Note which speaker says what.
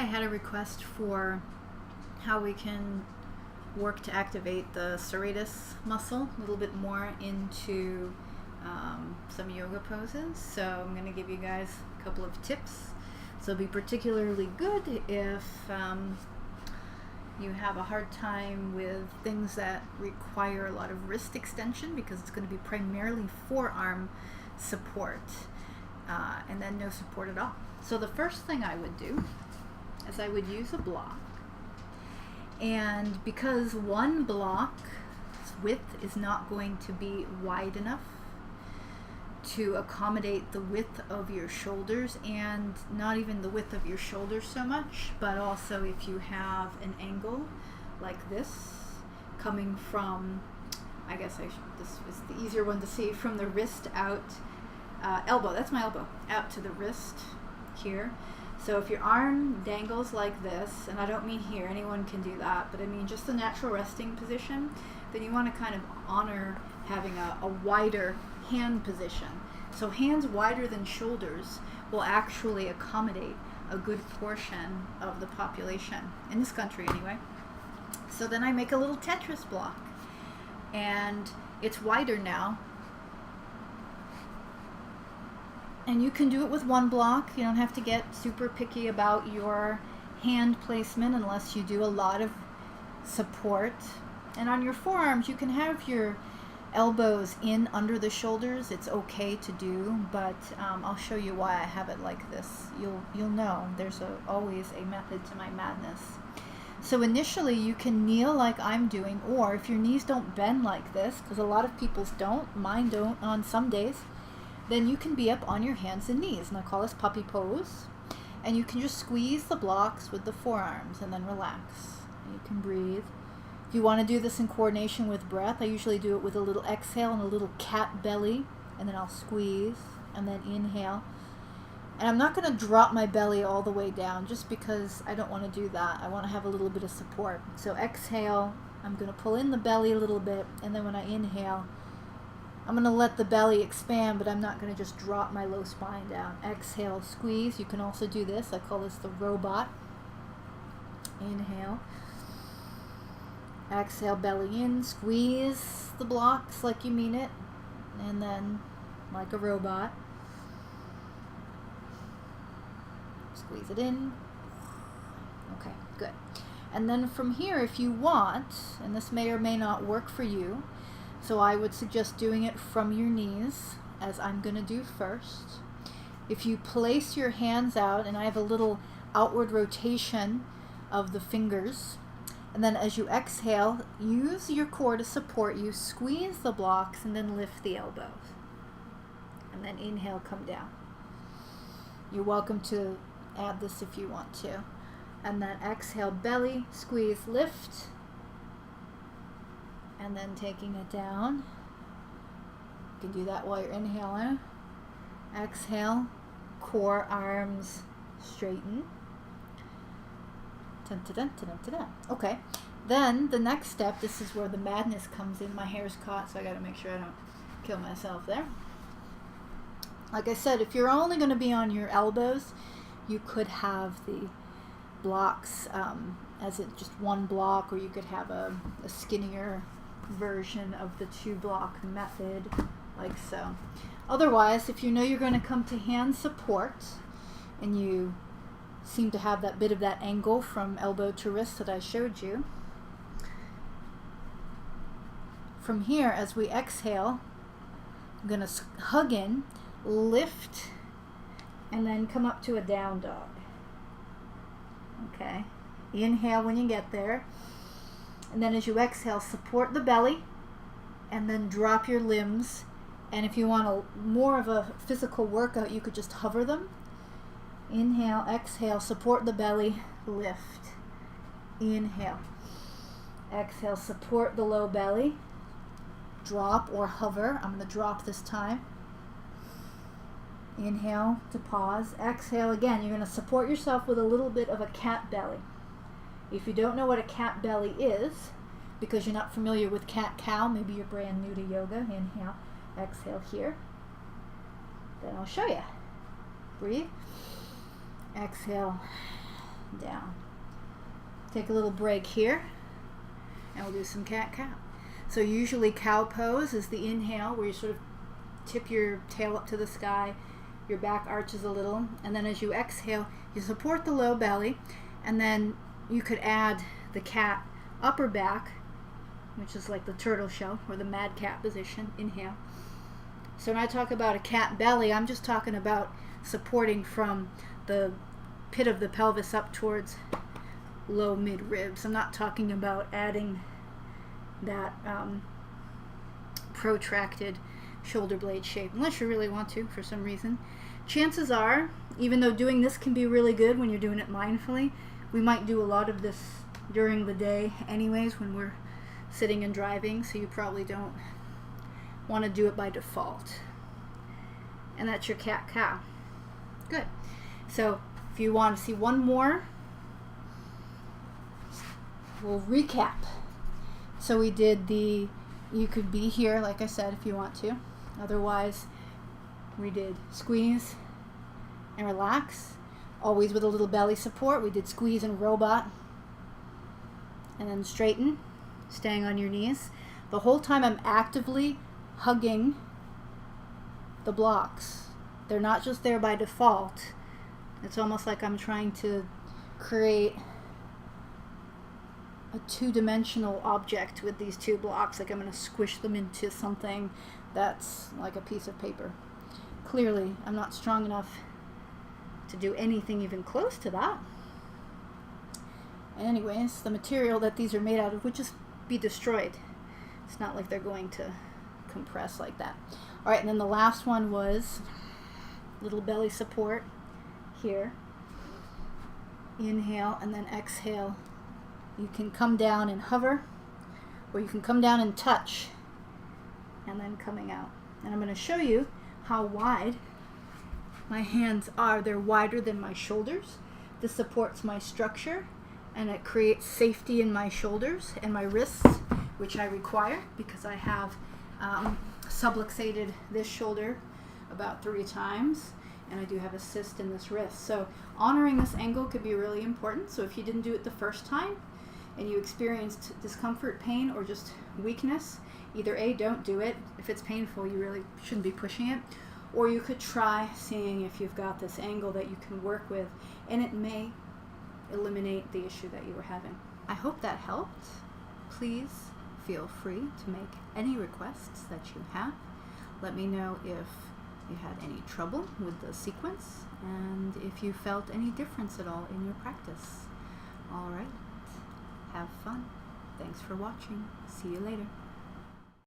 Speaker 1: I had a request for how we can work to activate the serratus muscle a little bit more into some yoga poses. So I'm going to give you guys a couple of tips. So it'll be particularly good if you have a hard time with things that require a lot of wrist extension, because it's going to be primarily forearm support and then no support at all. So the first thing I would do is I would use a block, and because one block's width is not going to be wide enough to accommodate the width of your shoulders, and not even the width of your shoulders so much, but also if you have an angle like this coming from, I guess this is the easier one to see, from the wrist out, elbow, that's my elbow, out to the wrist here. So if your arm dangles like this, and I don't mean here, anyone can do that, but I mean just the natural resting position, then you want to kind of honor having a wider hand position. So hands wider than shoulders will actually accommodate a good portion of the population, in this country anyway. So then I make a little Tetris block, and it's wider now. And you can do it with one block. You don't have to get super picky about your hand placement unless you do a lot of support. And on your forearms, you can have your elbows in under the shoulders. It's okay to do, but I'll show you why I have it like this. You'll know there's always a method to my madness. So initially you can kneel like I'm doing, or if your knees don't bend like this, because a lot of people's don't, mine don't on some days, then you can be up on your hands and knees, and I call this puppy pose. And you can just squeeze the blocks with the forearms and then relax. And you can breathe. If you want to do this in coordination with breath, I usually do it with a little exhale and a little cat belly, and then I'll squeeze and then inhale. And I'm not going to drop my belly all the way down just because I don't want to do that. I want to have a little bit of support. So exhale, I'm going to pull in the belly a little bit, and then when I inhale, I'm going to let the belly expand, but I'm not going to just drop my low spine down. Exhale, squeeze. You can also do this. I call this the robot. Inhale. Exhale, belly in. Squeeze the blocks like you mean it. And then, like a robot, squeeze it in. Okay, good. And then from here, if you want, and this may or may not work for you, so I would suggest doing it from your knees, as I'm going to do first. If you place your hands out, and I have a little outward rotation of the fingers, and then as you exhale, use your core to support you, squeeze the blocks, and then lift the elbows. And then inhale, come down. You're welcome to add this if you want to. And then exhale, belly, squeeze, lift. And then taking it down. You can do that while you're inhaling. Exhale, core, arms straighten. Dun, dun, dun, dun, dun, dun. Okay, then the next step, this is where the madness comes in. My hair's caught, so I gotta make sure I don't kill myself there. Like I said, if you're only gonna be on your elbows, you could have the blocks as just one block, or you could have a skinnier version of the two block method, like so. Otherwise, if you know you're going to come to hand support, and you seem to have that bit of that angle from elbow to wrist that I showed you, from here, as we exhale, I'm going to hug in, lift, and then come up to a down dog. Okay, inhale when you get there, and then as you exhale, support the belly, and then drop your limbs. And if you want more of a physical workout, you could just hover them. Inhale, exhale, support the belly, lift. Inhale, exhale, support the low belly, drop or hover. I'm going to drop this time. Inhale to pause. Exhale again. You're going to support yourself with a little bit of a cat belly. If you don't know what a cat belly is, because you're not familiar with cat-cow, maybe you're brand new to yoga, inhale, exhale here. Then I'll show you. Breathe. Exhale. down. Take a little break here, and we'll do some cat-cow. So usually cow pose is the inhale, where you sort of tip your tail up to the sky, your back arches a little, and then as you exhale, you support the low belly, and then you could add the cat upper back, which is like the turtle shell, or the mad cat position, inhale. So when I talk about a cat belly, I'm just talking about supporting from the pit of the pelvis up towards low mid ribs. I'm not talking about adding that protracted shoulder blade shape, unless you really want to for some reason. Chances are, even though doing this can be really good when you're doing it mindfully, we might do a lot of this during the day anyways when we're sitting and driving, so you probably don't want to do it by default. And that's your cat-cow. Good. So if you want to see one more, we'll recap. So we did you could be here, like I said, if you want to. Otherwise, we did squeeze and relax, always with a little belly support. We did squeeze and robot, and then straighten, staying on your knees. The whole time I'm actively hugging the blocks. They're not just there by default. It's almost like I'm trying to create a two-dimensional object with these two blocks, like I'm going to squish them into something that's like a piece of paper. Clearly, I'm not strong enough to do anything even close to that. And anyways, the material that these are made out of would just be destroyed. It's not like they're going to compress like that. All right, and then the last one was little belly support here. Inhale and then exhale. You can come down and hover, or you can come down and touch, and then coming out. And I'm going to show you how wide my hands are. They're wider than my shoulders. This supports my structure, and it creates safety in my shoulders and my wrists, which I require because I have subluxated this shoulder about 3 times, and I do have a cyst in this wrist. So honoring this angle could be really important. So if you didn't do it the first time and you experienced discomfort, pain, or just weakness, either A, don't do it. If it's painful, you really shouldn't be pushing it. Or you could try seeing if you've got this angle that you can work with, and it may eliminate the issue that you were having. I hope that helped. Please feel free to make any requests that you have. Let me know if you had any trouble with the sequence and if you felt any difference at all in your practice. All right, have fun. Thanks for watching. See you later.